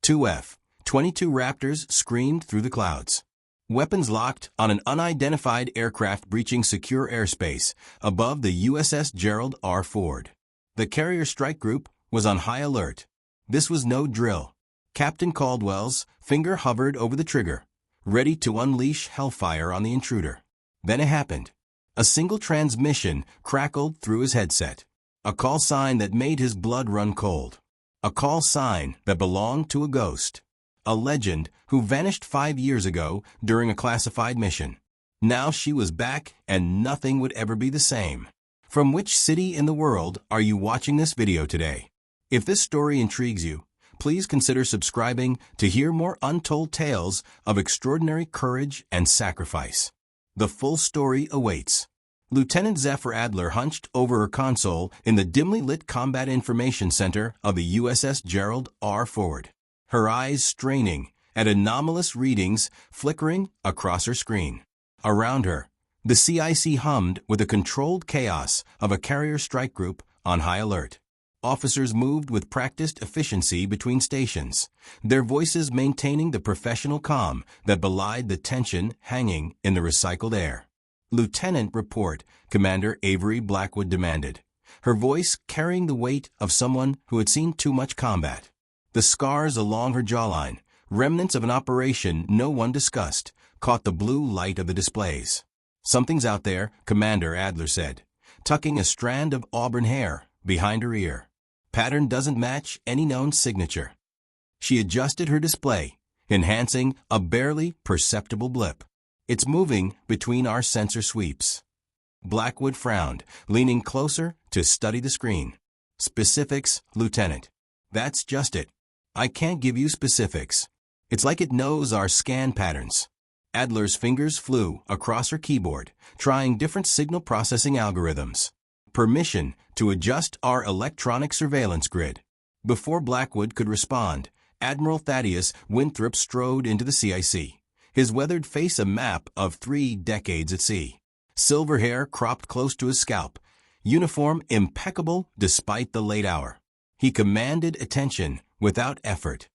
Two F-22 Raptors screamed through the clouds. Weapons locked on an unidentified aircraft breaching secure airspace above the USS Gerald R. Ford. The carrier strike group was on high alert. This was no drill. Captain Caldwell's finger hovered over the trigger, ready to unleash hellfire on the intruder. Then it happened. A single transmission crackled through his headset. A call sign that made his blood run cold. A call sign that belonged to a ghost. A legend who vanished 5 years ago during a classified mission. Now she was back and nothing would ever be the same. From which city in the world are you watching this video today? If this story intrigues you, please consider subscribing to hear more untold tales of extraordinary courage and sacrifice. The full story awaits. Lieutenant Zephyr Adler hunched over her console in the dimly lit Combat Information Center of the USS Gerald R. Ford, her eyes straining at anomalous readings flickering across her screen. Around her, the CIC hummed with the controlled chaos of a carrier strike group on high alert. Officers moved with practiced efficiency between stations, their voices maintaining the professional calm that belied the tension hanging in the recycled air. "Lieutenant, report," Commander Avery Blackwood demanded, her voice carrying the weight of someone who had seen too much combat. The scars along her jawline, remnants of an operation no one discussed, caught the blue light of the displays. "Something's out there," Commander Adler said, tucking a strand of auburn hair behind her ear. "Pattern doesn't match any known signature." She adjusted her display, enhancing a barely perceptible blip. "It's moving between our sensor sweeps." Blackwood frowned, leaning closer to study the screen. "Specifics, Lieutenant." "That's just it. I can't give you specifics. It's like it knows our scan patterns." Adler's fingers flew across her keyboard, trying different signal processing algorithms. "Permission to adjust our electronic surveillance grid." Before Blackwood could respond, Admiral Thaddeus Winthrop strode into the CIC, his weathered face a map of 3 decades at sea. Silver hair cropped close to his scalp, uniform impeccable despite the late hour. He commanded attention without effort.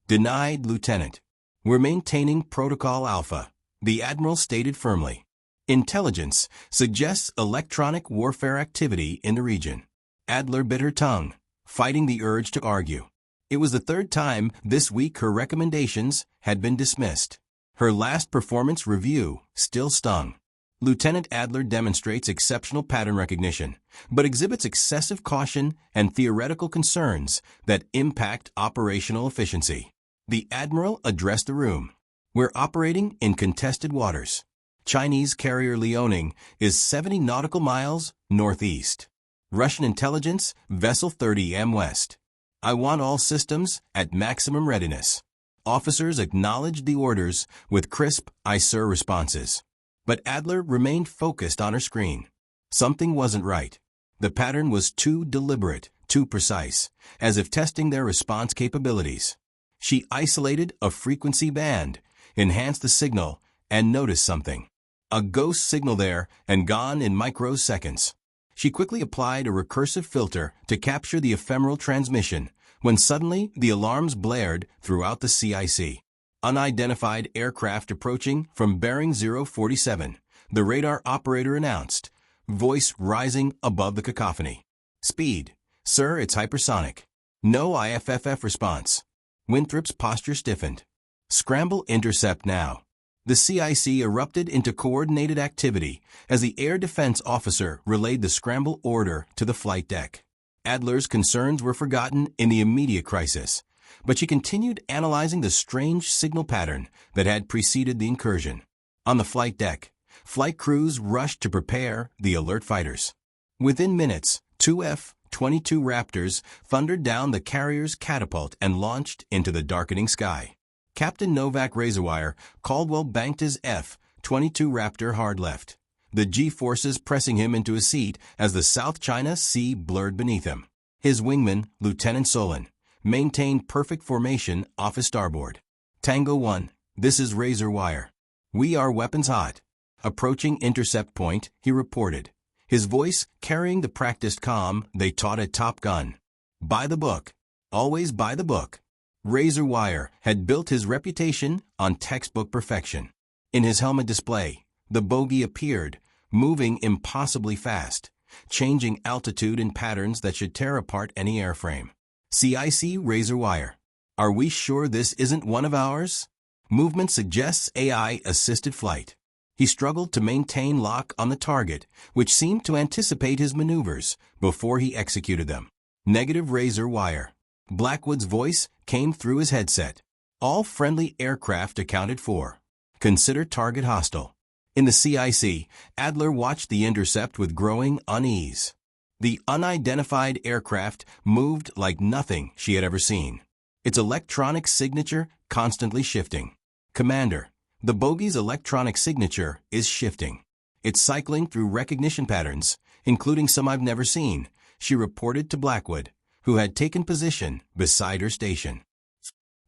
"Denied, Lieutenant. We're maintaining Protocol Alpha," the Admiral stated firmly. "Intelligence suggests electronic warfare activity in the region." Adler bit her tongue, fighting the urge to argue. It was the 3rd time this week her recommendations had been dismissed. Her last performance review still stung. Lieutenant Adler demonstrates exceptional pattern recognition, but exhibits excessive caution and theoretical concerns that impact operational efficiency. The Admiral addressed the room. "We're operating in contested waters. Chinese carrier Liaoning is 70 nautical miles northeast. Russian intelligence, vessel 30 m west. I want all systems at maximum readiness." Officers acknowledged the orders with crisp "Aye, sir" responses. But Adler remained focused on her screen. Something wasn't right. The pattern was too deliberate, too precise, as if testing their response capabilities. She isolated a frequency band, enhanced the signal, and noticed something. A ghost signal there and gone in microseconds. She quickly applied a recursive filter to capture the ephemeral transmission, when suddenly the alarms blared throughout the CIC. "Unidentified aircraft approaching from bearing 047, the radar operator announced, voice rising above the cacophony. "Speed. Sir, it's hypersonic." "No IFFF response." Winthrop's posture stiffened. "Scramble intercept now." The CIC erupted into coordinated activity as the air defense officer relayed the scramble order to the flight deck. Adler's concerns were forgotten in the immediate crisis, but she continued analyzing the strange signal pattern that had preceded the incursion. On the flight deck, flight crews rushed to prepare the alert fighters. Within minutes, 2 F-22 Raptors thundered down the carrier's catapult and launched into the darkening sky. Captain Novak Razorwire Caldwell banked his F-22 Raptor hard left, the G-forces pressing him into a seat as the South China Sea blurred beneath him. His wingman, Lieutenant Solon, maintained perfect formation off his starboard. "Tango 1, this is Razorwire. We are weapons hot. Approaching intercept point," he reported, his voice carrying the practiced calm they taught at Top Gun. "By the book. Always by the book." Razor Wire had built his reputation on textbook perfection. In his helmet display, the bogey appeared, moving impossibly fast, changing altitude in patterns that should tear apart any airframe. CIC Razor Wire. Are we sure this isn't one of ours? Movement suggests AI-assisted flight. He struggled to maintain lock on the target, which seemed to anticipate his maneuvers before he executed them. Negative Razor Wire. Blackwood's voice came through his headset. All friendly aircraft accounted for. Consider target hostile. In the CIC, Adler watched the intercept with growing unease. The unidentified aircraft moved like nothing she had ever seen, its electronic signature constantly shifting. Commander, the bogey's electronic signature is shifting. It's cycling through recognition patterns, including some I've never seen, she reported to Blackwood, who had taken position beside her station.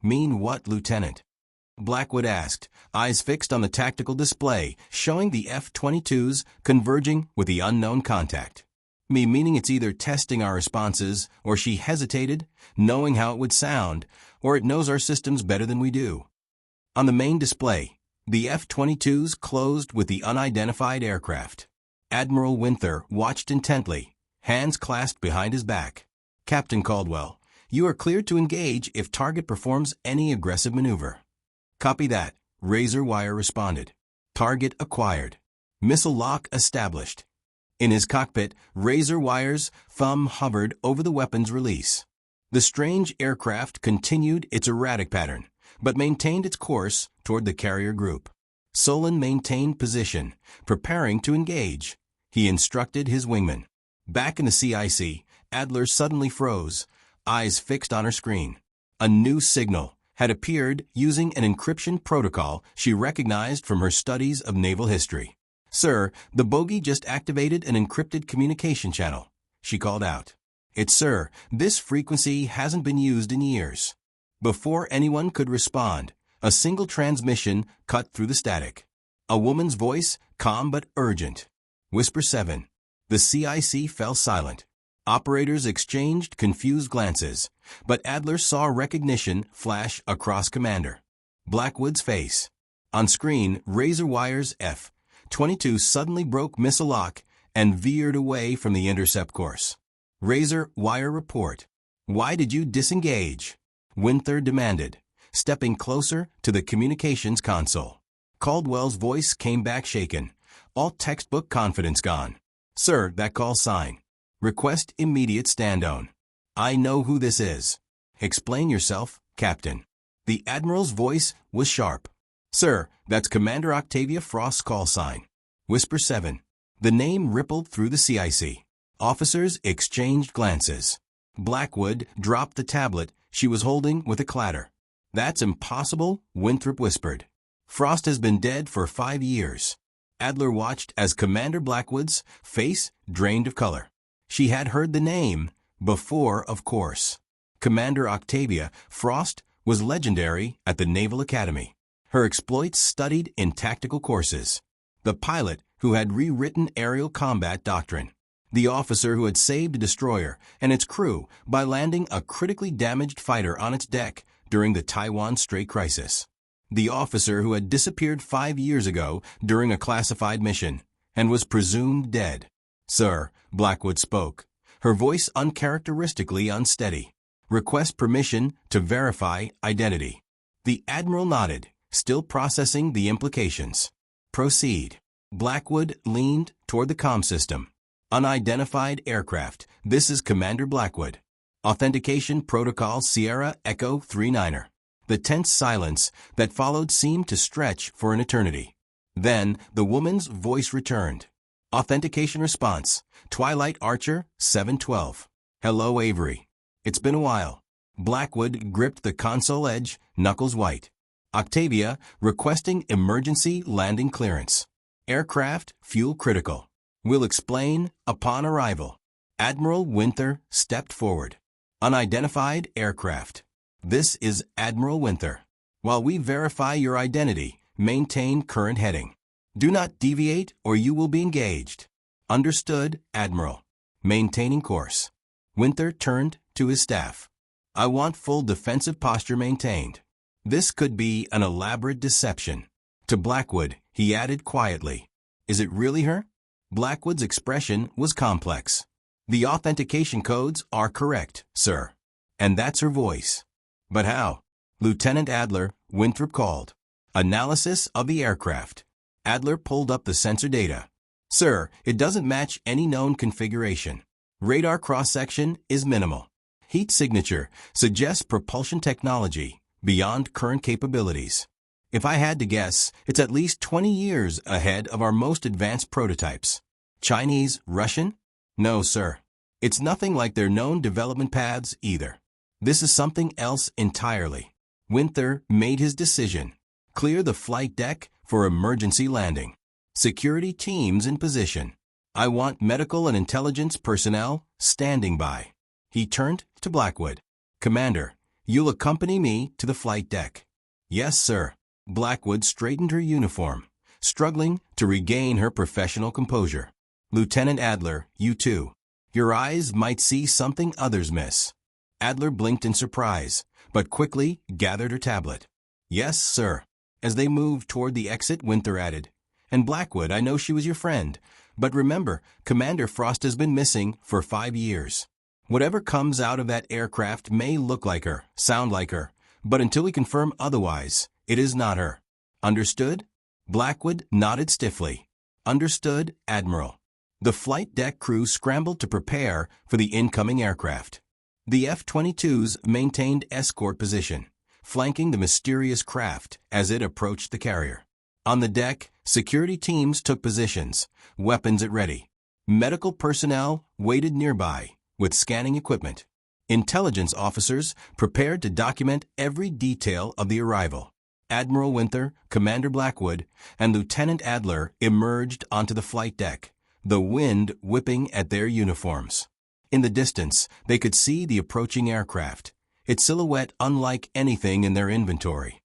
Mean what, Lieutenant? Blackwood asked, eyes fixed on the tactical display showing the F-22s converging with the unknown contact. Meaning it's either testing our responses, or she hesitated, knowing how it would sound, or it knows our systems better than we do. On the main display, the F-22s closed with the unidentified aircraft. Admiral Winther watched intently, hands clasped behind his back. Captain Caldwell, you are cleared to engage if target performs any aggressive maneuver. Copy that, Razor Wire responded. Target acquired. Missile lock established. In his cockpit, Razor Wire's thumb hovered over the weapon's release. The strange aircraft continued its erratic pattern, but maintained its course toward the carrier group. Solon maintained position, preparing to engage. He instructed his wingman. Back in the CIC, Adler suddenly froze, eyes fixed on her screen. A new signal had appeared using an encryption protocol she recognized from her studies of naval history. Sir, the bogey just activated an encrypted communication channel, she called out. It's sir, this frequency hasn't been used in years. Before anyone could respond, a single transmission cut through the static. A woman's voice, calm but urgent. Whisper 7. The CIC fell silent. Operators exchanged confused glances, but Adler saw recognition flash across Commander Blackwood's face. On screen, Razor Wire's F-22 suddenly broke missile lock and veered away from the intercept course. Razor Wire report. Why did you disengage? Winther demanded, stepping closer to the communications console. Caldwell's voice came back shaken, all textbook confidence gone. Sir, that call sign. Request immediate stand-down. I know who this is. Explain yourself, Captain. The Admiral's voice was sharp. Sir, that's Commander Octavia Frost's call sign. Whisper 7. The name rippled through the CIC. Officers exchanged glances. Blackwood dropped the tablet she was holding with a clatter. That's impossible, Winthrop whispered. Frost has been dead for 5 years. Adler watched as Commander Blackwood's face drained of color. She had heard the name before, of course. Commander Octavia Frost was legendary at the Naval Academy. Her exploits studied in tactical courses. The pilot who had rewritten aerial combat doctrine. The officer who had saved a destroyer and its crew by landing a critically damaged fighter on its deck during the Taiwan Strait crisis. The officer who had disappeared 5 years ago during a classified mission and was presumed dead. Sir, Blackwood spoke, her voice uncharacteristically unsteady. Request permission to verify identity. The Admiral nodded, still processing the implications. Proceed. Blackwood leaned toward the comm system. Unidentified aircraft. This is Commander Blackwood. Authentication Protocol Sierra Echo 39er. The tense silence that followed seemed to stretch for an eternity. Then the woman's voice returned. Authentication response. Twilight Archer 712. Hello, Avery. It's been a while. Blackwood gripped the console edge, knuckles white. Octavia requesting emergency landing clearance. Aircraft fuel critical. Will explain upon arrival. Admiral Winther stepped forward. Unidentified aircraft. This is Admiral Winther. While we verify your identity, maintain current heading. Do not deviate or you will be engaged. Understood, Admiral. Maintaining course. Winther turned to his staff. I want full defensive posture maintained. This could be an elaborate deception. To Blackwood, he added quietly, "Is it really her?" Blackwood's expression was complex. "The authentication codes are correct, sir." And that's her voice. "But how?" Lieutenant Adler, Winthrop called. "Analysis of the aircraft." Adler pulled up the sensor data. "Sir, it doesn't match any known configuration. Radar cross-section is minimal. Heat signature suggests propulsion technology beyond current capabilities. If I had to guess, it's at least 20 years ahead of our most advanced prototypes. Chinese, Russian? No, sir. It's nothing like their known development paths either. This is something else entirely." Winther made his decision. "Clear the flight deck for emergency landing. Security teams in position. I want medical and intelligence personnel standing by." He turned to Blackwood. "Commander, you'll accompany me to the flight deck." "Yes, sir." Blackwood straightened her uniform, struggling to regain her professional composure. "Lieutenant Adler, you too. Your eyes might see something others miss." Adler blinked in surprise, but quickly gathered her tablet. "Yes, sir." As they moved toward the exit, Winther added, "And Blackwood, I know she was your friend, but remember, Commander Frost has been missing for 5 years. Whatever comes out of that aircraft may look like her, sound like her, but until we confirm otherwise, it is not her. Understood?" Blackwood nodded stiffly. "Understood, Admiral." The flight deck crew scrambled to prepare for the incoming aircraft. The F-22s maintained escort position, flanking the mysterious craft as it approached the carrier. On the deck, security teams took positions, weapons at ready. Medical personnel waited nearby, with scanning equipment. Intelligence officers prepared to document every detail of the arrival. Admiral Winther, Commander Blackwood, and Lieutenant Adler emerged onto the flight deck, the wind whipping at their uniforms. In the distance, they could see the approaching aircraft, its silhouette unlike anything in their inventory.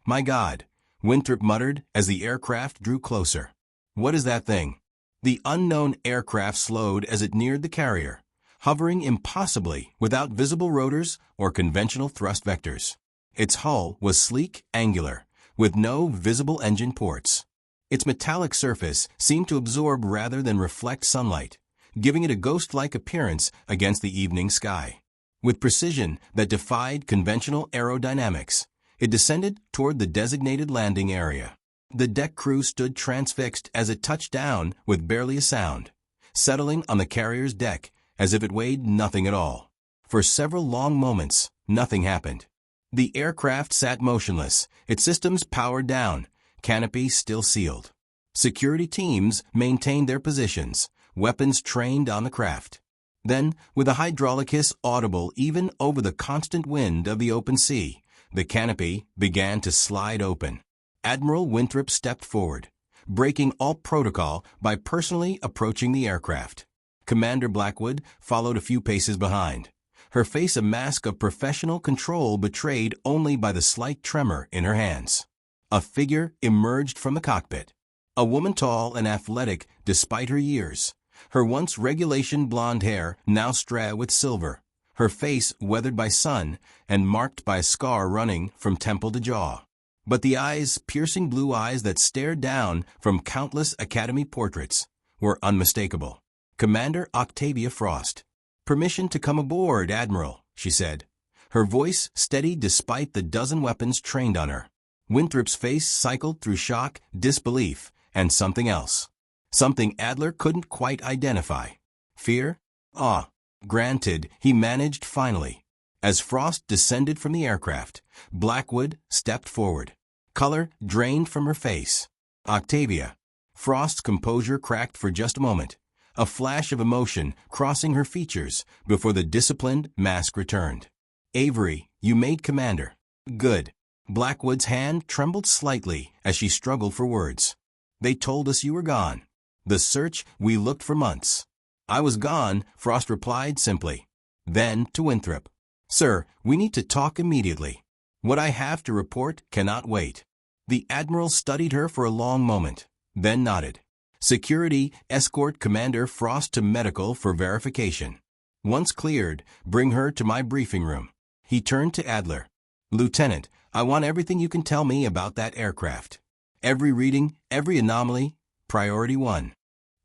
"My God," Winthrop muttered as the aircraft drew closer. "What is that thing?" The unknown aircraft slowed as it neared the carrier, hovering impossibly without visible rotors or conventional thrust vectors. Its hull was sleek, angular, with no visible engine ports. Its metallic surface seemed to absorb rather than reflect sunlight, giving it a ghost-like appearance against the evening sky. With precision that defied conventional aerodynamics, it descended toward the designated landing area. The deck crew stood transfixed as it touched down with barely a sound, settling on the carrier's deck as if it weighed nothing at all. For several long moments, nothing happened. The aircraft sat motionless, its systems powered down, canopy still sealed. Security teams maintained their positions, weapons trained on the craft. Then, with a hydraulic hiss audible even over the constant wind of the open sea, the canopy began to slide open. Admiral Winthrop stepped forward, breaking all protocol by personally approaching the aircraft. Commander Blackwood followed a few paces behind, her face a mask of professional control betrayed only by the slight tremor in her hands. A figure emerged from the cockpit. A woman tall and athletic despite her years, her once regulation blonde hair now straw with silver, her face weathered by sun and marked by a scar running from temple to jaw. But the eyes, piercing blue eyes that stared down from countless Academy portraits, were unmistakable. Commander Octavia Frost. "Permission to come aboard, Admiral," she said, her voice steady despite the dozen weapons trained on her. Winthrop's face cycled through shock, disbelief, and something else. Something Adler couldn't quite identify. Fear? Awe. Granted, he managed finally. As Frost descended from the aircraft, Blackwood stepped forward. Color drained from her face. "Octavia." Frost's composure cracked for just a moment, a flash of emotion crossing her features before the disciplined mask returned. "Avery, you made commander." "Good." Blackwood's hand trembled slightly as she struggled for words. "They told us you were gone. The search we looked for months." "I was gone," Frost replied simply. Then to Winthrop. "Sir, we need to talk immediately. What I have to report cannot wait." The Admiral studied her for a long moment, then nodded. "Security, escort Commander Frost to medical for verification. Once cleared, bring her to my briefing room." He turned to Adler. "Lieutenant, I want everything you can tell me about that aircraft. Every reading, every anomaly, priority one."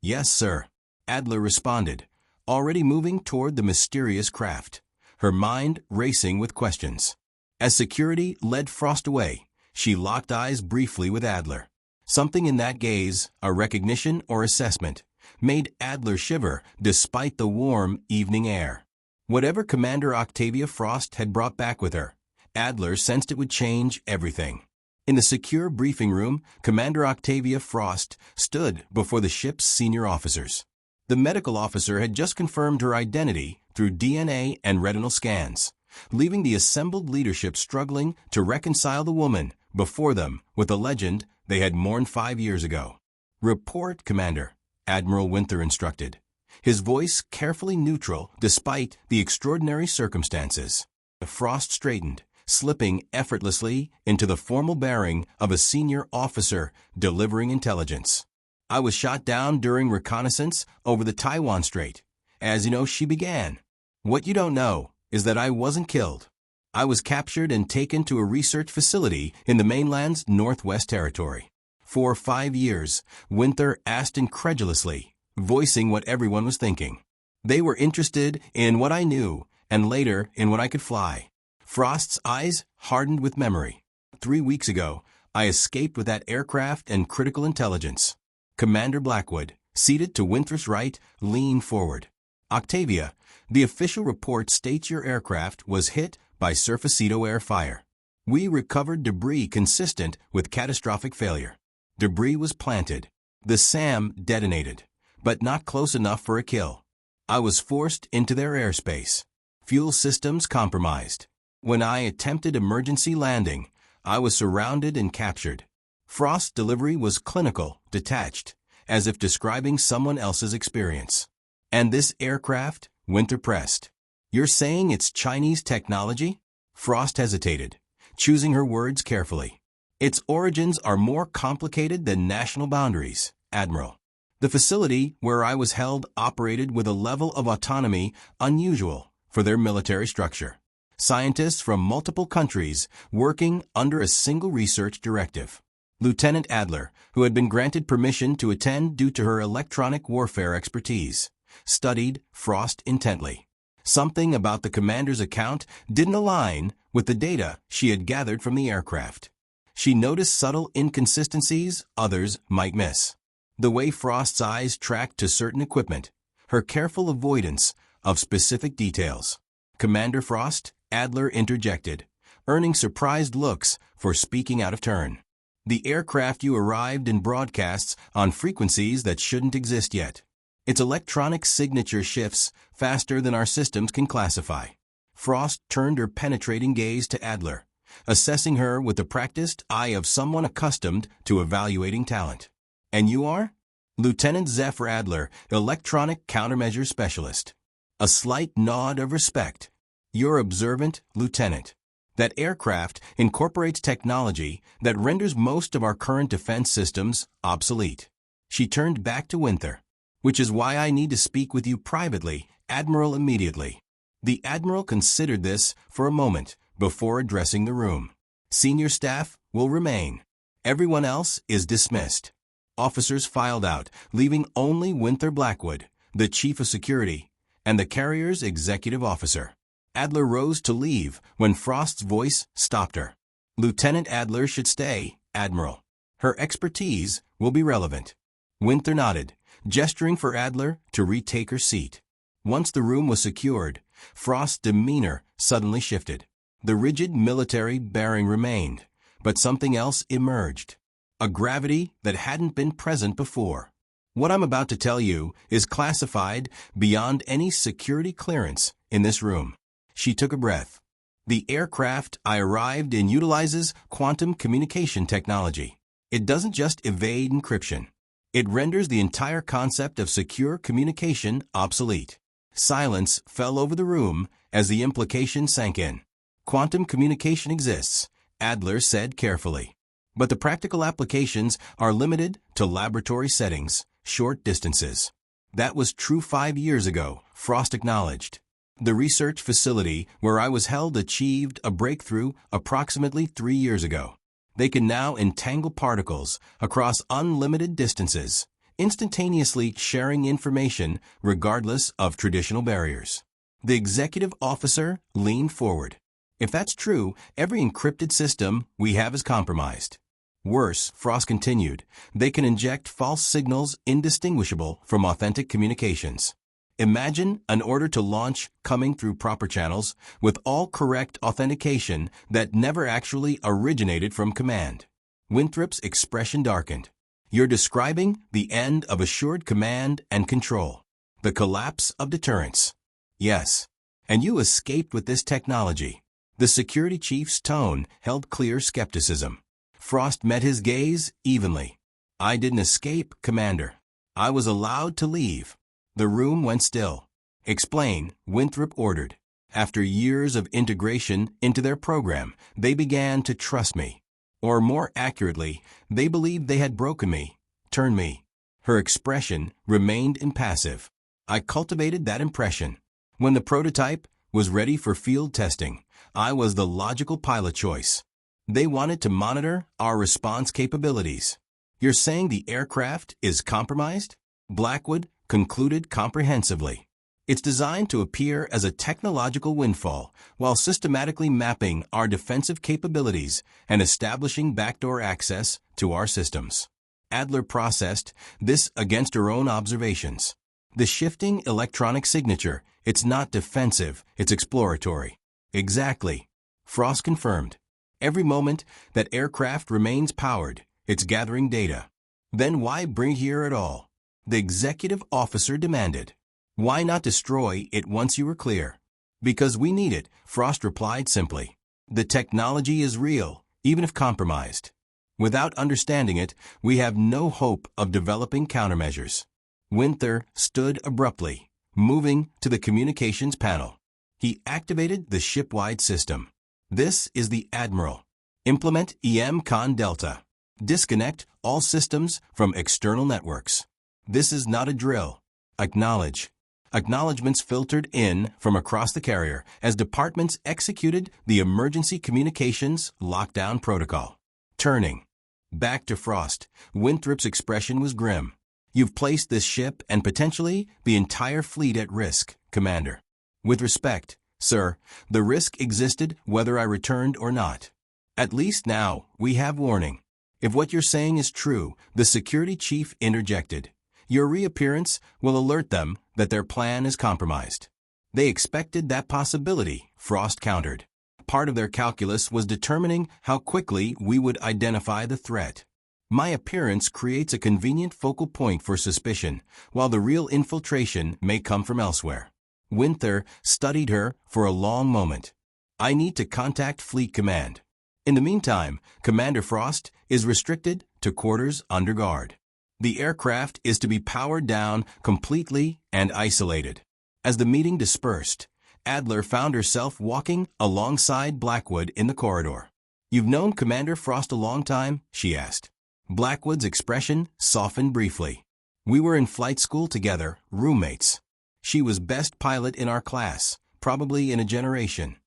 "Yes, sir," Adler responded, already moving toward the mysterious craft, her mind racing with questions. As security led Frost away, she locked eyes briefly with Adler. Something in that gaze, a recognition or assessment, made Adler shiver despite the warm evening air. Whatever Commander Octavia Frost had brought back with her, Adler sensed it would change everything. In the secure briefing room, Commander Octavia Frost stood before the ship's senior officers. The medical officer had just confirmed her identity through DNA and retinal scans, leaving the assembled leadership struggling to reconcile the woman before them with the legend they had mourned 5 years ago. "Report, Commander," Admiral Winther instructed, his voice carefully neutral despite the extraordinary circumstances. Frost straightened, slipping effortlessly into the formal bearing of a senior officer delivering intelligence. "I was shot down during reconnaissance over the Taiwan Strait. As you know," she began. "What you don't know is that I wasn't killed. I was captured and taken to a research facility in the mainland's Northwest Territory." "For 5 years," Winther asked incredulously, voicing what everyone was thinking. "They were interested in what I knew, and later in what I could fly." Frost's eyes hardened with memory. 3 weeks ago, I escaped with that aircraft and critical intelligence." Commander Blackwood, seated to Winther's right, leaned forward. "Octavia, the official report states your aircraft was hit by surfacito air fire. We recovered debris consistent with catastrophic failure. Debris was planted. The SAM detonated, but not close enough for a kill. I was forced into their airspace. Fuel systems compromised. When I attempted emergency landing, I was surrounded and captured." Frost's delivery was clinical, detached, as if describing someone else's experience. "And this aircraft?" Winther pressed. "You're saying it's Chinese technology?" Frost hesitated, choosing her words carefully. "Its origins are more complicated than national boundaries, Admiral. The facility where I was held operated with a level of autonomy unusual for their military structure. Scientists from multiple countries working under a single research directive." Lieutenant Adler, who had been granted permission to attend due to her electronic warfare expertise, studied Frost intently. Something about the commander's account didn't align with the data she had gathered from the aircraft. She noticed subtle inconsistencies others might miss. The way Frost's eyes tracked to certain equipment, her careful avoidance of specific details. "Commander Frost," Adler interjected, earning surprised looks for speaking out of turn. "The aircraft you arrived in broadcasts on frequencies that shouldn't exist yet. Its electronic signature shifts faster than our systems can classify." Frost turned her penetrating gaze to Adler, assessing her with the practiced eye of someone accustomed to evaluating talent. "And you are?" "Lieutenant Zephyr Adler, Electronic Countermeasure Specialist." A slight nod of respect. "You're observant, Lieutenant. That aircraft incorporates technology that renders most of our current defense systems obsolete." She turned back to Winther. "Which is why I need to speak with you privately, Admiral, immediately." The Admiral considered this for a moment before addressing the room. "Senior staff will remain. Everyone else is dismissed." Officers filed out, leaving only Winther Blackwood, the Chief of Security, and the carrier's executive officer. Adler rose to leave when Frost's voice stopped her. "Lieutenant Adler should stay, Admiral. Her expertise will be relevant." Winther nodded, gesturing for Adler to retake her seat. Once the room was secured, Frost's demeanor suddenly shifted. The rigid military bearing remained, but something else emerged. A gravity that hadn't been present before. "What I'm about to tell you is classified beyond any security clearance in this room." She took a breath. "The aircraft I arrived in utilizes quantum communication technology. It doesn't just evade encryption. It renders the entire concept of secure communication obsolete." Silence fell over the room as the implication sank in. "Quantum communication exists," Adler said carefully. "But the practical applications are limited to laboratory settings, short distances." That was true 5 years ago, Frost acknowledged. The research facility where I was held achieved a breakthrough approximately 3 years ago. They can now entangle particles across unlimited distances, instantaneously sharing information regardless of traditional barriers. The executive officer leaned forward. If that's true, every encrypted system we have is compromised. Worse, Frost continued, they can inject false signals indistinguishable from authentic communications. Imagine an order to launch coming through proper channels with all correct authentication that never actually originated from command. Winthrop's expression darkened. You're describing the end of assured command and control. The collapse of deterrence. Yes. And you escaped with this technology. The security chief's tone held clear skepticism. Frost met his gaze evenly. I didn't escape, Commander. I was allowed to leave. The room went still. Explain, Winthrop ordered. After years of integration into their program, they began to trust me. Or more accurately, they believed they had broken me, turned me. Her expression remained impassive. I cultivated that impression. When the prototype was ready for field testing, I was the logical pilot choice. They wanted to monitor our response capabilities. You're saying the aircraft is compromised? Blackwood concluded comprehensively. It's designed to appear as a technological windfall while systematically mapping our defensive capabilities and establishing backdoor access to our systems. Adler processed this against her own observations. The shifting electronic signature, it's not defensive, it's exploratory. Exactly. Frost confirmed. Every moment that aircraft remains powered, it's gathering data. Then why bring here at all? The executive officer demanded. Why not destroy it once you were clear? Because we need it, Frost replied simply. The technology is real, even if compromised. Without understanding it, we have no hope of developing countermeasures. Winther stood abruptly, moving to the communications panel. He activated the ship-wide system. This is the Admiral. Implement EM-Con Delta. Disconnect all systems from external networks. This is not a drill. Acknowledge. Acknowledgements filtered in from across the carrier as departments executed the emergency communications lockdown protocol. Turning back to Frost, Winthrop's expression was grim. You've placed this ship and potentially the entire fleet at risk, Commander. With respect, sir, the risk existed whether I returned or not. At least now we have warning. If what you're saying is true, the security chief interjected. Your reappearance will alert them that their plan is compromised. They expected that possibility, Frost countered. Part of their calculus was determining how quickly we would identify the threat. My appearance creates a convenient focal point for suspicion, while the real infiltration may come from elsewhere. Winther studied her for a long moment. I need to contact Fleet Command. In the meantime, Commander Frost is restricted to quarters under guard. The aircraft is to be powered down completely and isolated. As the meeting dispersed, Adler found herself walking alongside Blackwood in the corridor. You've known Commander Frost a long time? She asked. Blackwood's expression softened briefly. We were in flight school together, roommates. She was best pilot in our class, probably in a generation.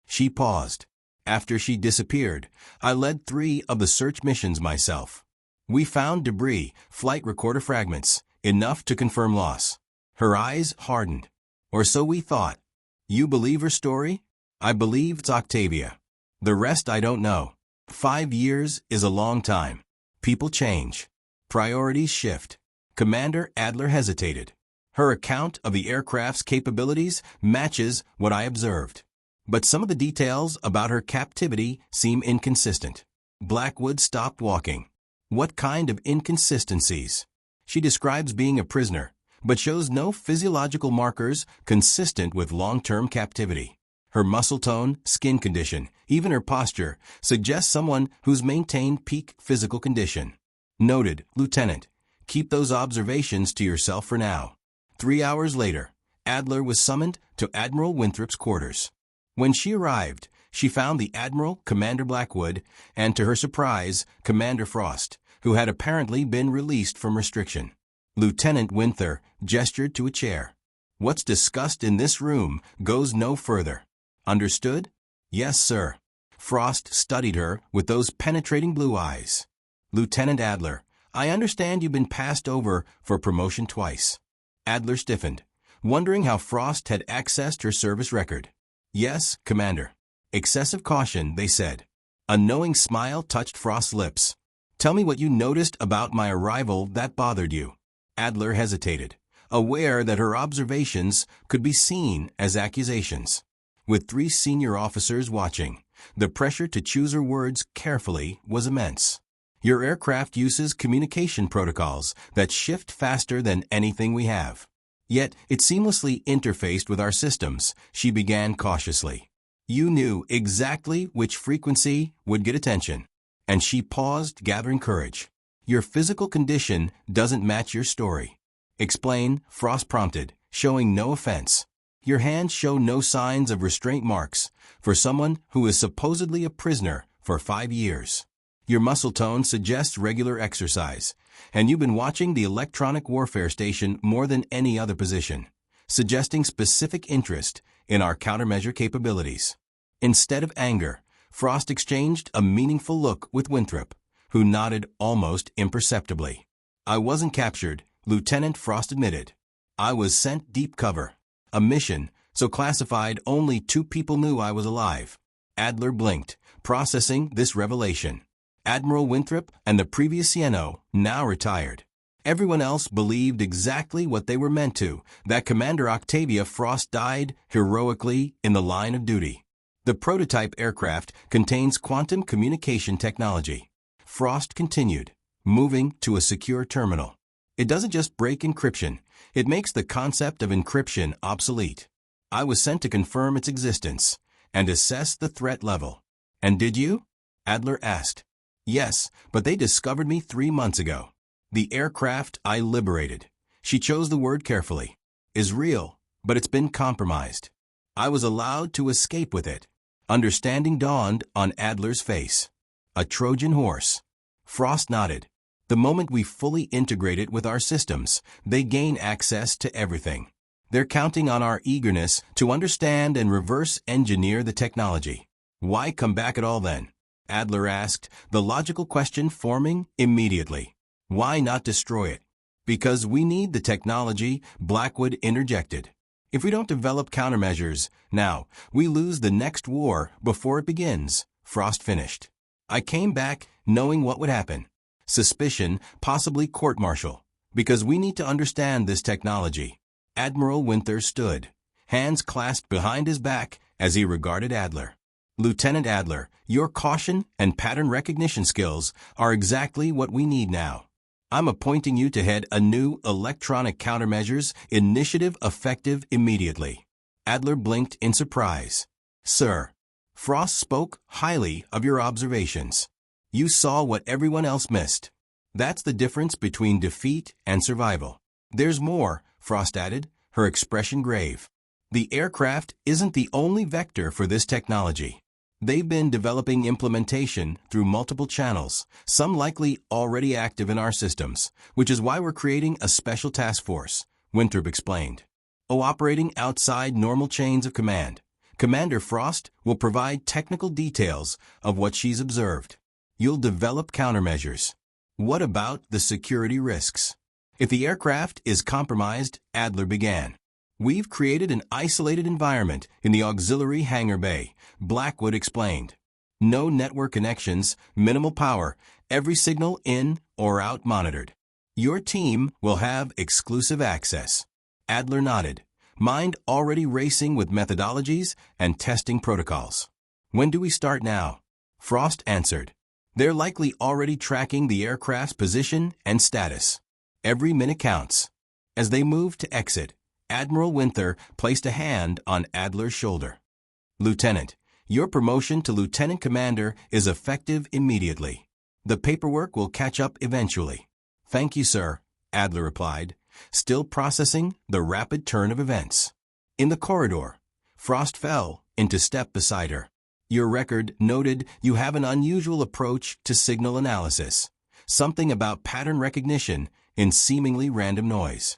She paused. After she disappeared, I led 3 of the search missions myself. We found debris, flight recorder fragments, enough to confirm loss. Her eyes hardened. Or so we thought. You believe her story? I believe it's Octavia. The rest I don't know. 5 years is a long time. People change. Priorities shift. Commander Adler hesitated. Her account of the aircraft's capabilities matches what I observed. But some of the details about her captivity seem inconsistent. Blackwood stopped walking. What kind of inconsistencies? She describes being a prisoner, but shows no physiological markers consistent with long-term captivity. Her muscle tone, skin condition, even her posture, suggests someone who's maintained peak physical condition. Noted, Lieutenant. Keep those observations to yourself for now. 3 hours later, Adler was summoned to Admiral Winthrop's quarters. When she arrived, she found the Admiral, Commander Blackwood, and to her surprise, Commander Frost, who had apparently been released from restriction. Lieutenant Winther gestured to a chair. What's discussed in this room goes no further. Understood? Yes, sir. Frost studied her with those penetrating blue eyes. Lieutenant Adler, I understand you've been passed over for promotion twice. Adler stiffened, wondering how Frost had accessed her service record. Yes, Commander. Excessive caution, they said. A knowing smile touched Frost's lips. Tell me what you noticed about my arrival that bothered you. Adler hesitated, aware that her observations could be seen as accusations. With 3 senior officers watching, the pressure to choose her words carefully was immense. Your aircraft uses communication protocols that shift faster than anything we have. Yet, it seamlessly interfaced with our systems, she began cautiously. You knew exactly which frequency would get attention. And she paused, gathering courage. Your physical condition doesn't match your story. Explain, Frost prompted, showing no offense. Your hands show no signs of restraint marks for someone who is supposedly a prisoner for 5 years. Your muscle tone suggests regular exercise, and you've been watching the electronic warfare station more than any other position, suggesting specific interest in our countermeasure capabilities. Instead of anger, Frost exchanged a meaningful look with Winthrop, who nodded almost imperceptibly. I wasn't captured, Lieutenant Frost admitted. I was sent deep cover. A mission so classified only 2 people knew I was alive. Adler blinked, processing this revelation. Admiral Winthrop and the previous CNO, now retired. Everyone else believed exactly what they were meant to, that Commander Octavia Frost died heroically in the line of duty. The prototype aircraft contains quantum communication technology. Frost continued, moving to a secure terminal. It doesn't just break encryption, it makes the concept of encryption obsolete. I was sent to confirm its existence and assess the threat level. And did you? Adler asked. Yes, but they discovered me 3 months ago. The aircraft I liberated, she chose the word carefully, is real, but it's been compromised. I was allowed to escape with it. Understanding dawned on Adler's face. A Trojan horse. Frost nodded. The moment we fully integrate it with our systems, they gain access to everything. They're counting on our eagerness to understand and reverse engineer the technology. Why come back at all then? Adler asked, the logical question forming immediately. Why not destroy it? Because we need the technology, Blackwood interjected. If we don't develop countermeasures, now, we lose the next war before it begins, Frost finished. I came back knowing what would happen. Suspicion, possibly court-martial, because we need to understand this technology. Admiral Winther stood, hands clasped behind his back as he regarded Adler. Lieutenant Adler, your caution and pattern recognition skills are exactly what we need now. I'm appointing you to head a new electronic countermeasures initiative effective immediately. Adler blinked in surprise. Sir, Frost spoke highly of your observations. You saw what everyone else missed. That's the difference between defeat and survival. There's more, Frost added, her expression grave. The aircraft isn't the only vector for this technology. They've been developing implementation through multiple channels, some likely already active in our systems, which is why we're creating a special task force, Winthrop explained. Operating outside normal chains of command. Commander Frost will provide technical details of what she's observed. You'll develop countermeasures. What about the security risks? If the aircraft is compromised, Adler began. We've created an isolated environment in the auxiliary hangar bay, Blackwood explained. No network connections, minimal power, every signal in or out monitored. Your team will have exclusive access. Adler nodded, mind already racing with methodologies and testing protocols. When do we start now? Frost answered. They're likely already tracking the aircraft's position and status. Every minute counts. As they moved to exit, Admiral Winther placed a hand on Adler's shoulder. Lieutenant, your promotion to Lieutenant Commander is effective immediately. The paperwork will catch up eventually. Thank you, sir, Adler replied, still processing the rapid turn of events. In the corridor, Frost fell into step beside her. Your record noted you have an unusual approach to signal analysis, something about pattern recognition in seemingly random noise.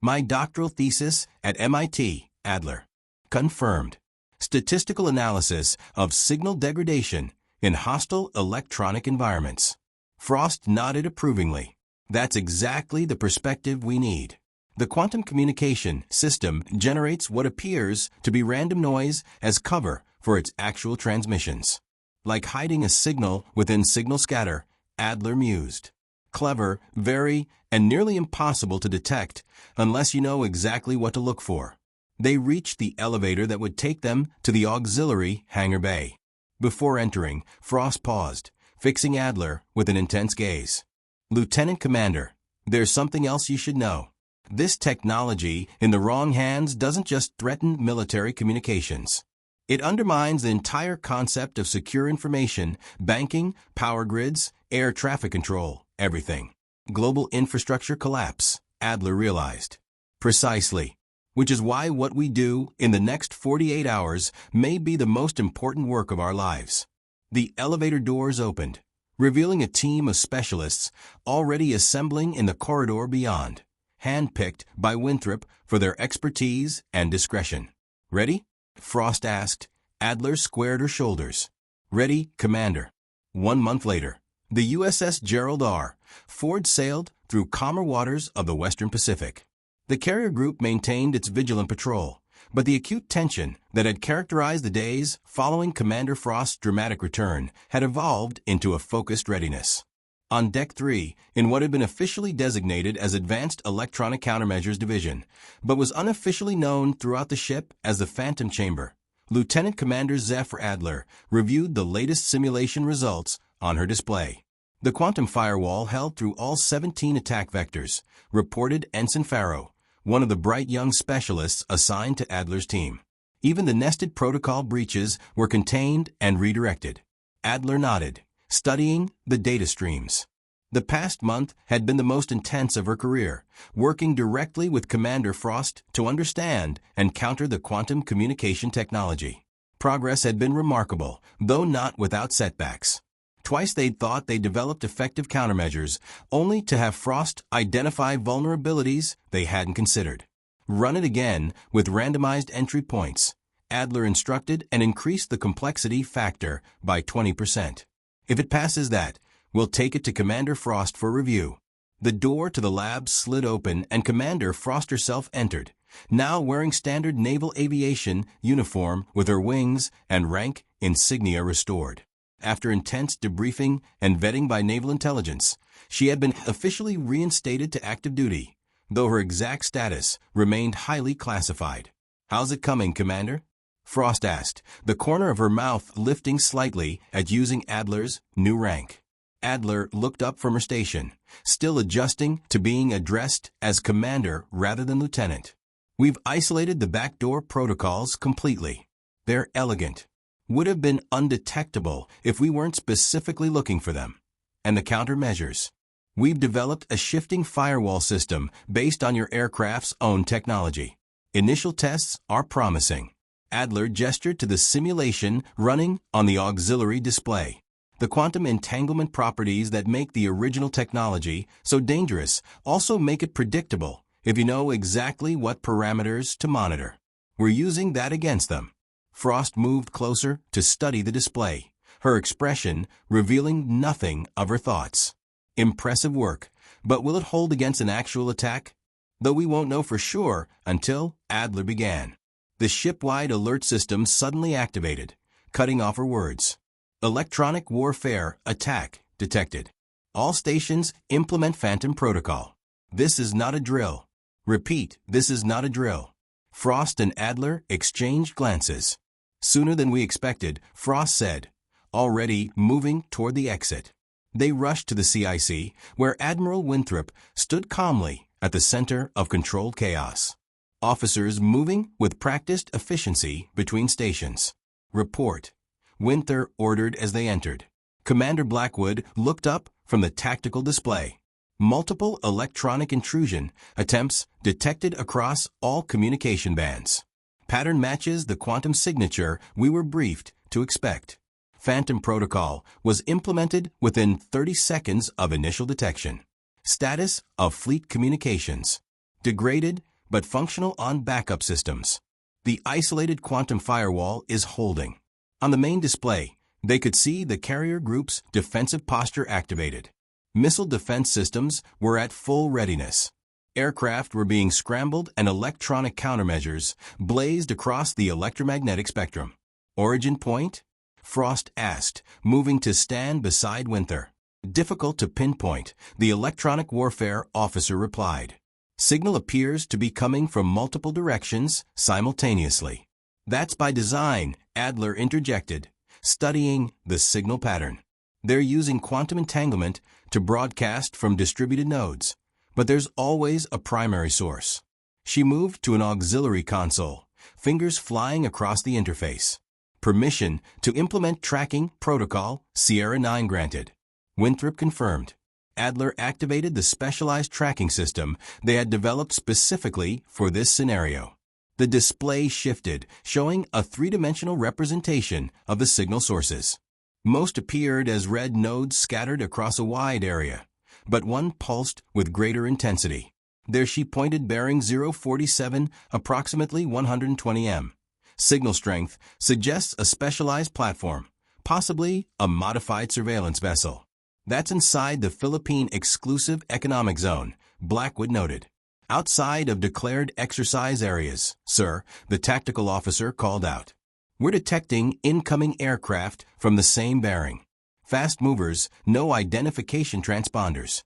My doctoral thesis at MIT, Adler. Confirmed. Statistical analysis of signal degradation in hostile electronic environments. Frost nodded approvingly. That's exactly the perspective we need. The quantum communication system generates what appears to be random noise as cover for its actual transmissions. Like hiding a signal within signal scatter, Adler mused. Clever, very, and nearly impossible to detect unless you know exactly what to look for. They reached the elevator that would take them to the auxiliary hangar bay. Before entering, Frost paused, fixing Adler with an intense gaze. Lieutenant Commander, there's something else you should know. This technology in the wrong hands doesn't just threaten military communications. It undermines the entire concept of secure information, banking, power grids, air traffic control, everything. Global infrastructure collapse, Adler realized. Precisely. Which is why what we do in the next 48 hours may be the most important work of our lives. The elevator doors opened, revealing a team of specialists already assembling in the corridor beyond, handpicked by Winthrop for their expertise and discretion. Ready? Frost asked. Adler squared her shoulders. Ready, Commander. 1 month later, the USS Gerald R. Ford sailed through calmer waters of the Western Pacific. The carrier group maintained its vigilant patrol, but the acute tension that had characterized the days following Commander Frost's dramatic return had evolved into a focused readiness. On Deck 3, in what had been officially designated as Advanced Electronic Countermeasures Division, but was unofficially known throughout the ship as the Phantom Chamber, Lieutenant Commander Zephyr Adler reviewed the latest simulation results on her display. The quantum firewall held through all 17 attack vectors, reported Ensign Farrow, one of the bright young specialists assigned to Adler's team. Even the nested protocol breaches were contained and redirected. Adler nodded, studying the data streams. The past month had been the most intense of her career, working directly with Commander Frost to understand and counter the quantum communication technology. Progress had been remarkable, though not without setbacks. Twice they'd thought they developed effective countermeasures, only to have Frost identify vulnerabilities they hadn't considered. Run it again with randomized entry points. Adler instructed and increased the complexity factor by 20%. If it passes that, we'll take it to Commander Frost for review. The door to the lab slid open and Commander Frost herself entered, now wearing standard naval aviation uniform with her wings and rank insignia restored. After intense debriefing and vetting by naval intelligence, she had been officially reinstated to active duty, though her exact status remained highly classified. How's it coming, Commander? Frost asked, the corner of her mouth lifting slightly at using Adler's new rank. Adler looked up from her station, still adjusting to being addressed as Commander rather than Lieutenant. We've isolated the backdoor protocols completely. They're elegant. Would have been undetectable if we weren't specifically looking for them. And the countermeasures. We've developed a shifting firewall system based on your aircraft's own technology. Initial tests are promising. Adler gestured to the simulation running on the auxiliary display. The quantum entanglement properties that make the original technology so dangerous also make it predictable if you know exactly what parameters to monitor. We're using that against them. Frost moved closer to study the display, her expression revealing nothing of her thoughts. Impressive work, but will it hold against an actual attack? Though we won't know for sure until Adler began. The ship-wide alert system suddenly activated, cutting off her words. Electronic warfare attack detected. All stations implement Phantom Protocol. This is not a drill. Repeat, this is not a drill. Frost and Adler exchanged glances. Sooner than we expected, Frost said, already moving toward the exit. They rushed to the CIC, where Admiral Winthrop stood calmly at the center of controlled chaos. Officers moving with practiced efficiency between stations. Report. Winthrop ordered as they entered. Commander Blackwood looked up from the tactical display. Multiple electronic intrusion attempts detected across all communication bands. Pattern matches the quantum signature we were briefed to expect. Phantom Protocol was implemented within 30 seconds of initial detection. Status of fleet communications. Degraded but functional on backup systems. The isolated quantum firewall is holding. On the main display, they could see the carrier group's defensive posture activated. Missile defense systems were at full readiness. Aircraft were being scrambled and electronic countermeasures blazed across the electromagnetic spectrum. Origin point? Frost asked, moving to stand beside Winther. Difficult to pinpoint, the electronic warfare officer replied. Signal appears to be coming from multiple directions simultaneously. That's by design, Adler interjected, studying the signal pattern. They're using quantum entanglement to broadcast from distributed nodes, but there's always a primary source. She moved to an auxiliary console, fingers flying across the interface. Permission to implement tracking protocol Sierra 9 granted. Winthrop confirmed. Adler activated the specialized tracking system they had developed specifically for this scenario. The display shifted, showing a three-dimensional representation of the signal sources. Most appeared as red nodes scattered across a wide area, but one pulsed with greater intensity. There she pointed bearing 047, approximately 120 m. Signal strength suggests a specialized platform, possibly a modified surveillance vessel. That's inside the Philippine Exclusive Economic Zone, Blackwood noted. Outside of declared exercise areas, sir, the tactical officer called out. We're detecting incoming aircraft from the same bearing. Fast movers, no identification transponders.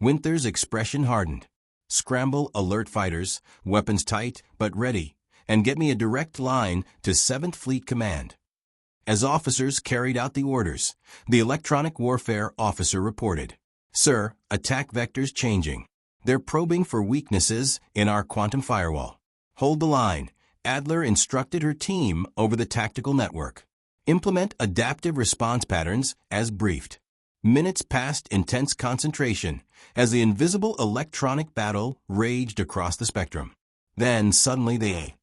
Winther's expression hardened. Scramble alert fighters, weapons tight but ready, and get me a direct line to 7th Fleet Command. As officers carried out the orders, the electronic warfare officer reported, Sir, attack vectors changing. They're probing for weaknesses in our quantum firewall. Hold the line, Adler instructed her team over the tactical network. Implement adaptive response patterns as briefed. Minutes passed intense concentration as the invisible electronic battle raged across the spectrum. Then suddenly the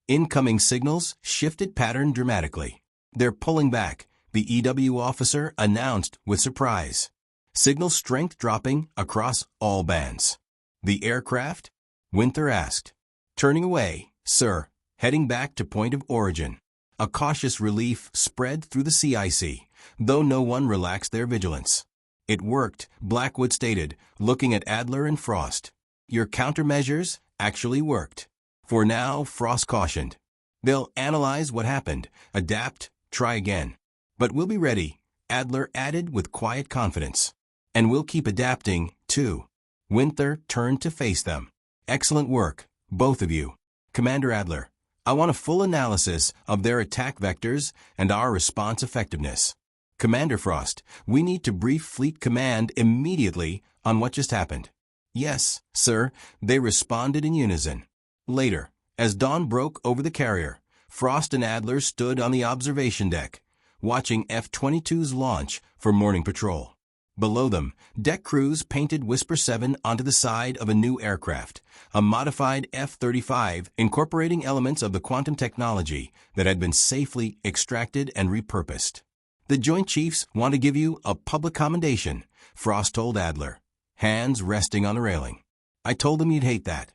incoming signals shifted pattern dramatically. They're pulling back, the EW officer announced with surprise. Signal strength dropping across all bands. The aircraft? Winther asked. Turning away, sir, heading back to point of origin. A cautious relief spread through the CIC, though no one relaxed their vigilance. It worked, Blackwood stated, looking at Adler and Frost. Your countermeasures actually worked. For now, Frost cautioned. They'll analyze what happened, adapt, try again. But we'll be ready, Adler added with quiet confidence. And we'll keep adapting, too. Winther turned to face them. Excellent work, both of you. Commander Adler, I want a full analysis of their attack vectors and our response effectiveness. Commander Frost, we need to brief Fleet Command immediately on what just happened. Yes, sir, they responded in unison. Later, as dawn broke over the carrier, Frost and Adler stood on the observation deck, watching F-22s launch for morning patrol. Below them, deck crews painted Whisper 7 onto the side of a new aircraft, a modified F-35 incorporating elements of the quantum technology that had been safely extracted and repurposed. The Joint Chiefs want to give you a public commendation, Frost told Adler, hands resting on the railing. I told them you'd hate that.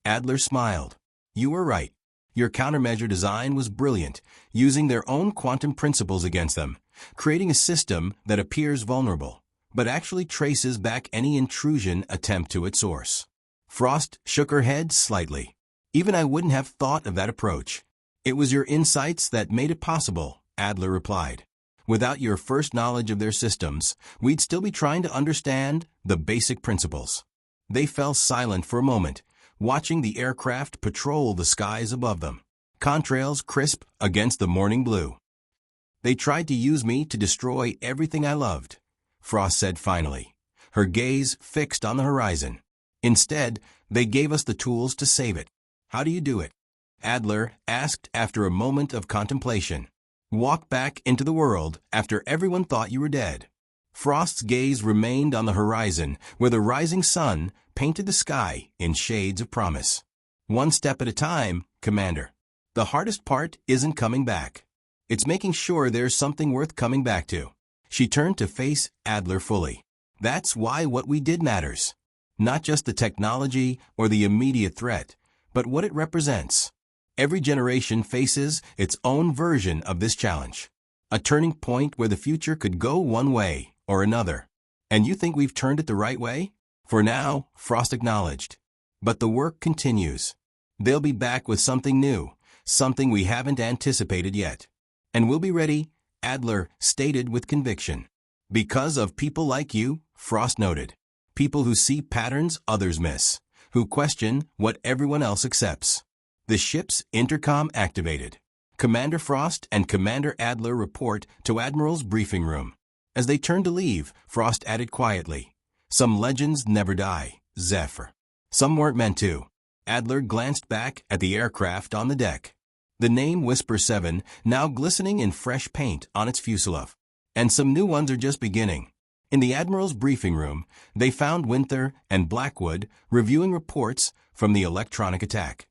Adler smiled. You were right. Your countermeasure design was brilliant, using their own quantum principles against them, creating a system that appears vulnerable, but actually traces back any intrusion attempt to its source. Frost shook her head slightly. Even I wouldn't have thought of that approach. It was your insights that made it possible, Adler replied. Without your first knowledge of their systems, we'd still be trying to understand the basic principles. They fell silent for a moment, watching the aircraft patrol the skies above them, contrails crisp against the morning blue. They tried to use me to destroy everything I loved, Frost said finally, her gaze fixed on the horizon. Instead, they gave us the tools to save it. How do you do it? Adler asked after a moment of contemplation. Walk back into the world after everyone thought you were dead. Frost's gaze remained on the horizon where the rising sun painted the sky in shades of promise. One step at a time, Commander. The hardest part isn't coming back. It's making sure there's something worth coming back to. She turned to face Adler fully. That's why what we did matters. Not just the technology or the immediate threat, but what it represents. Every generation faces its own version of this challenge. A turning point where the future could go one way or another. And you think we've turned it the right way? For now, Frost acknowledged. But the work continues. They'll be back with something new, something we haven't anticipated yet. And we'll be ready, Adler stated with conviction. Because of people like you, Frost noted. People who see patterns others miss, who question what everyone else accepts. The ship's intercom activated. Commander Frost and Commander Adler report to Admiral's briefing room. As they turned to leave, Frost added quietly, "Some legends never die, Zephyr. Some weren't meant to." Adler glanced back at the aircraft on the deck. The name Whisper 7 now glistening in fresh paint on its fuselage. And some new ones are just beginning. In the Admiral's briefing room, they found Winther and Blackwood reviewing reports from the electronic attack.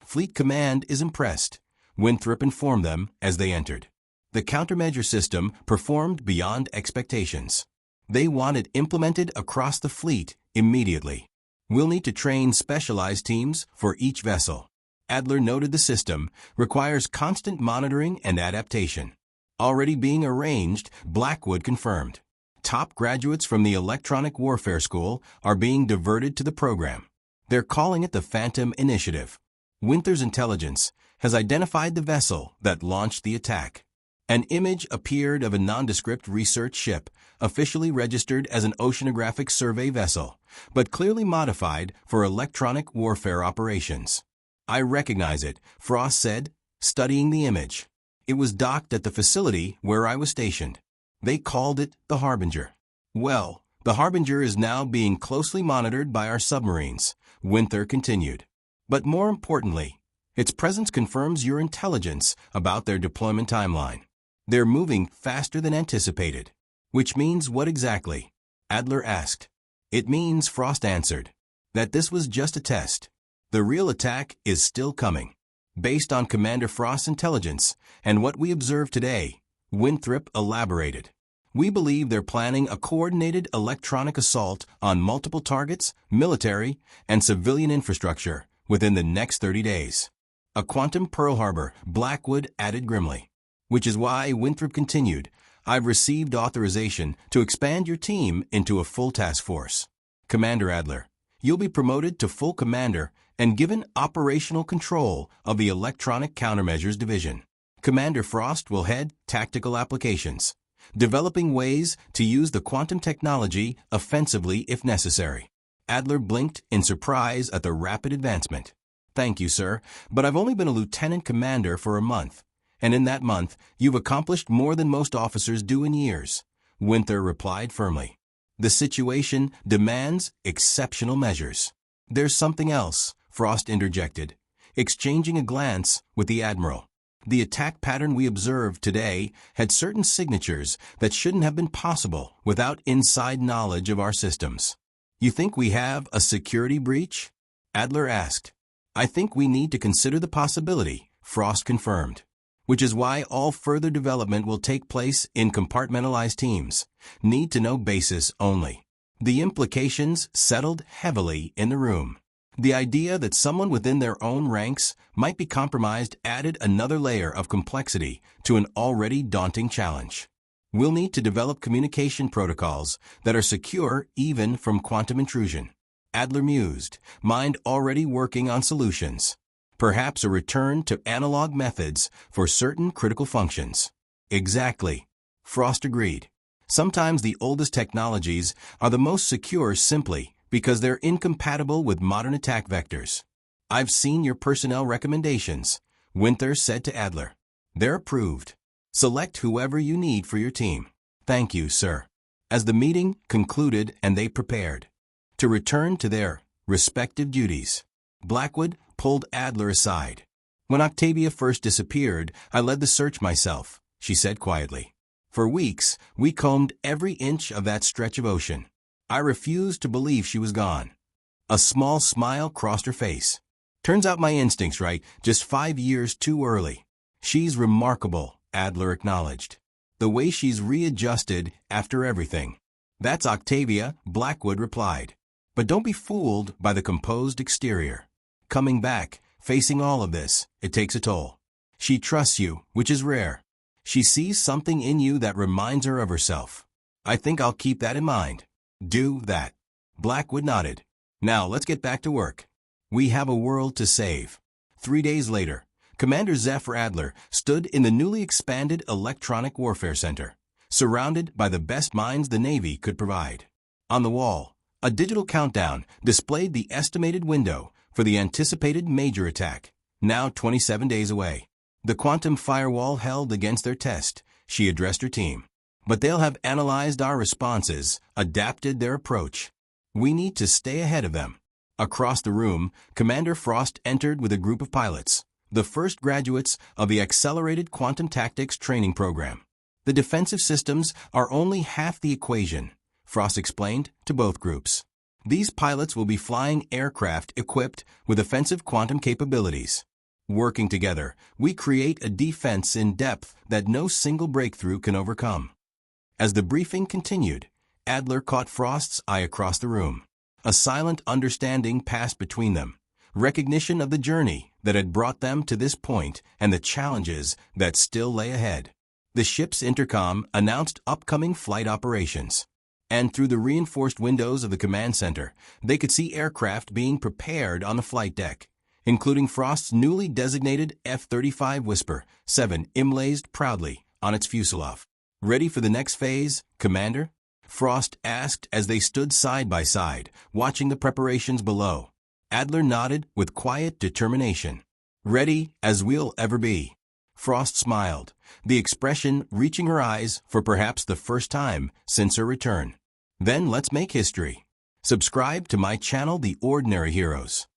Fleet Command is impressed, Winthrop informed them as they entered. The countermeasure system performed beyond expectations. They want it implemented across the fleet immediately. We'll need to train specialized teams for each vessel. Adler noted the system requires constant monitoring and adaptation. Already being arranged, Blackwood confirmed. Top graduates from the Electronic Warfare School are being diverted to the program. They're calling it the Phantom Initiative. Winther's intelligence has identified the vessel that launched the attack. An image appeared of a nondescript research ship, officially registered as an oceanographic survey vessel, but clearly modified for electronic warfare operations. "I recognize it," Frost said, studying the image. "It was docked at the facility where I was stationed. They called it the Harbinger." "Well, the Harbinger is now being closely monitored by our submarines," Winther continued. "But more importantly, its presence confirms your intelligence about their deployment timeline. They're moving faster than anticipated." "Which means what exactly?" Adler asked. "It means," Frost answered, "that this was just a test. The real attack is still coming." Based on Commander Frost's intelligence and what we observed today, Winthrop elaborated. "We believe they're planning a coordinated electronic assault on multiple targets, military, and civilian infrastructure within the next 30 days. A quantum Pearl Harbor," Blackwood added grimly. "Which is why," Winthrop continued, "I've received authorization to expand your team into a full task force. Commander Adler, you'll be promoted to full commander and given operational control of the Electronic Countermeasures Division. Commander Frost will head tactical applications, developing ways to use the quantum technology offensively if necessary." Adler blinked in surprise at the rapid advancement. "Thank you, sir, but I've only been a lieutenant commander for a month, and in that month you've accomplished more than most officers do in years," Winther replied firmly. "The situation demands exceptional measures." "There's something else," Frost interjected, exchanging a glance with the Admiral. "The attack pattern we observed today had certain signatures that shouldn't have been possible without inside knowledge of our systems." "You think we have a security breach?" Adler asked. "I think we need to consider the possibility," Frost confirmed. "Which is why all further development will take place in compartmentalized teams. Need-to-know basis only." The implications settled heavily in the room. The idea that someone within their own ranks might be compromised added another layer of complexity to an already daunting challenge. "We'll need to develop communication protocols that are secure even from quantum intrusion," Adler mused, mind already working on solutions. "Perhaps a return to analog methods for certain critical functions." "Exactly," Frost agreed. "Sometimes the oldest technologies are the most secure simply because they're incompatible with modern attack vectors." "I've seen your personnel recommendations," Winther said to Adler. "They're approved. Select whoever you need for your team." "Thank you, sir." As the meeting concluded and they prepared to return to their respective duties, Blackwood pulled Adler aside. "When Octavia first disappeared, I led the search myself," she said quietly. "For weeks, we combed every inch of that stretch of ocean. I refused to believe she was gone." A small smile crossed her face. "Turns out my instinct's right, just 5 years too early." "She's remarkable," Adler acknowledged. "The way she's readjusted after everything." "That's Octavia," Blackwood replied. "But don't be fooled by the composed exterior. coming back, facing all of this, it takes a toll. She trusts you, which is rare. She sees something in you that reminds her of herself. I think I'll keep that in mind. Do that. Blackwood nodded. Now let's get back to work. We have a world to save. 3 days later, Commander Zephyr Adler stood in the newly expanded Electronic Warfare Center, surrounded by the best minds the Navy could provide. On the wall, a digital countdown displayed the estimated window for the anticipated major attack, now 27 days away. The quantum firewall held against their test, she addressed her team. But they'll have analyzed our responses, adapted their approach. We need to stay ahead of them. Across the room, Commander Frost entered with a group of pilots, the first graduates of the Accelerated Quantum Tactics Training Program. The defensive systems are only half the equation, Frost explained to both groups. These pilots will be flying aircraft equipped with offensive quantum capabilities. Working together, we create a defense in depth that no single breakthrough can overcome. As the briefing continued, Adler caught Frost's eye across the room. A silent understanding passed between them, recognition of the journey that had brought them to this point and the challenges that still lay ahead. The ship's intercom announced upcoming flight operations, and through the reinforced windows of the command center, they could see aircraft being prepared on the flight deck, including Frost's newly designated F-35 Whisper 7 emblazoned proudly on its fuselage. Ready for the next phase, Commander? Frost asked as they stood side by side, watching the preparations below. Adler nodded with quiet determination. Ready as we'll ever be. Frost smiled, the expression reaching her eyes for perhaps the first time since her return. Then let's make history. Subscribe to my channel, The Ordinary Heroes.